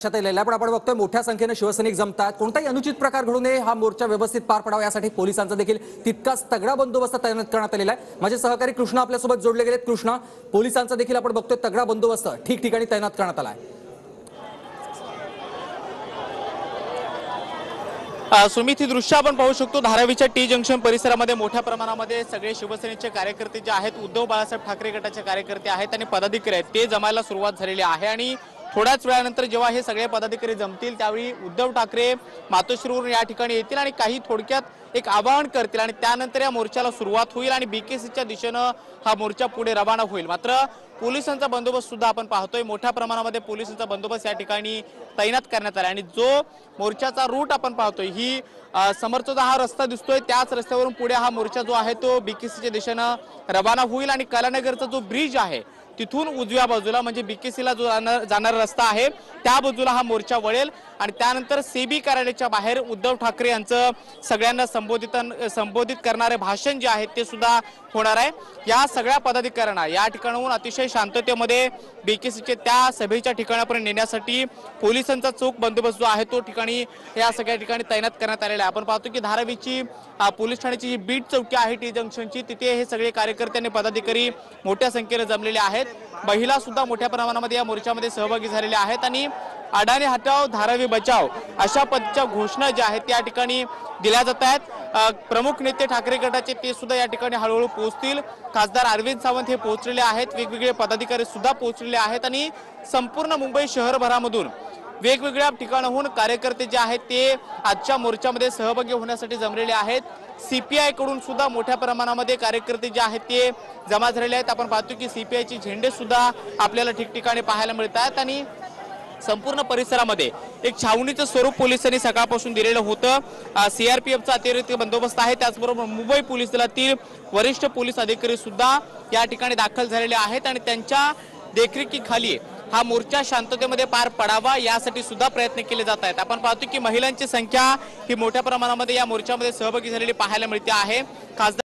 आपण बघतोय मोठ्या संख्येने शिवसैनिक जमतात। कोणताही अनुचित प्रकार घडू नये, हा मोर्चा व्यवस्थित पार पडावा यासाठी पोलिसांचा देखील तितकाच तगडा बंदोबस्त तैनात करण्यात आलेला आहे। माझे सहकारी कृष्णा आपल्यासोबत जोडले गेलेत। कृष्णा, पोलिसांचा देखील आपण बघतोय तगडा बंदोबस्त ठिकठिकाणी तैनात करण्यात आला आहे। सुमित, ही दृश्य आपण पाहू शकतो। धारावीच्या टी जंक्शन परिसरामध्ये मोठ्या प्रमाणामध्ये सगळे शिवसेनेचे कार्यकर्ते जे आहेत, उद्धव बाळासाहेब ठाकरे गटाचे कार्यकर्ते आहेत आणि पदाधिकारी आहेत, ते जमायला सुरुवात झालेली आहे। आणि थोड्याच वेळानंतर जेव्हा हे सगळे पदाधिकारी जमतील त्यावेळी उद्धव ठाकरे मातोश्रीवरून या ठिकाणी येतील आणि काही थोडक्यात एक आवाहन करतील आणि त्यानंतर या मोर्चाला सुरुवात होईल आणि बीकेसीच्या दिशेने हा मोर्चा पुढे रवाना होईल। मात्र पोलिसांचा बंदोबस्त सुद्धा आपण पाहतोय, मोठ्या प्रमाणामध्ये पोलिसांचा बंदोबस्त या ठिकाणी तैनात करण्यात आला आणि जो मोर्चाचा रूट आपण पाहतोय, ही समोरचा हा रस्ता दिसतोय त्याच रस्त्यावरून पुढे हा मोर्चा जो आहे तो बीकेसीच्या दिशेने रवाना होईल आणि कलानगरचा जो ब्रिज आहे तिथून उजव्या बाजूला म्हणजे बीकेसीला जो जाणारा रस्ता आहे त्या बाजूला हा मोर्चा वळेल आणि त्यानंतर सेबी कार्यालयाच्या बाहेर उद्धव ठाकरे यांचं सगळ्यांना संबोधित करणारे भाषण जे आहे ते सुद्धा होणार आहे। या सगळ्या पदाधिकाऱ्यांना या ठिकाणाहून अतिशय शांततेमध्ये बीकेसीचे त्या सभेच्या ठिकाणापर्यंत नेण्यासाठी पोलिसांचा चोख बंदोबस्त जो आहे तो ठिकाणी या सगळ्या ठिकाणी तैनात करण्यात आलेला आहे। आपण पाहतो की धारावीची पोलीस ठाण्याची जी बीट चौकी आहे टी जंक्शनची, तिथे हे सगळे कार्यकर्ते आणि पदाधिकारी मोठ्या संख्येने जमलेले आहेत। महिला सुद्धा मोठ्या प्रमाणामध्ये या मोर्चामध्ये सहभागी झालेल्या आहेत आणि अडाणी हटाव धारावी बचाव अशा पद्धतीच्या घोषणा ज्या आहेत त्या ठिकाणी दिल्या जात आहेत। प्रमुख नेते ठाकरे गटाचे ते सुद्धा या ठिकाणी हळूहळू पोहोचतील। खासदार अरविंद सावंत हे पोहोचलेले आहेत, वेगवेगळे पदाधिकारी सुद्धा पोहोचलेले आहेत आणि संपूर्ण मुंबई शहरभरामधून वेगवेगळ्या ठिकाणाहून कार्यकर्ते जे आहेत ते आजच्या मोर्चामध्ये सहभागी होण्यासाठी जमलेले आहेत। सीपीआय कडून सुद्धा मोठ्या प्रमाणामध्ये कार्यकर्ते जे आहेत ते जमा झालेले आहेत। आपण पाहतो की सीपीआयचे झेंडे सुद्धा आपल्याला ठिकठिकाणी पाहायला मिळतात आणि संपूर्ण परिसरामध्ये एक छावणीचं स्वरूप पोलिसांनी सकाळपासून दिलेलं होतं। सीआरपीएफचा अतिरिक्त बंदोबस्त आहे, त्याचबरोबर मुंबई पोलीस दलातील वरिष्ठ पोलीस अधिकारी सुद्धा या ठिकाणी दाखल झालेले आहेत आणि त्यांच्या देखरेखीखाली हा मोर्चा शांततेमध्ये पार पडावा यासाठी सुद्धा प्रयत्न केले जात आहेत। आपण पाहतो की महिलांची संख्या ही मोठ्या प्रमाणामध्ये या मोर्चामध्ये सहभागी झालेली पाहायला मिळते आहे। खासदार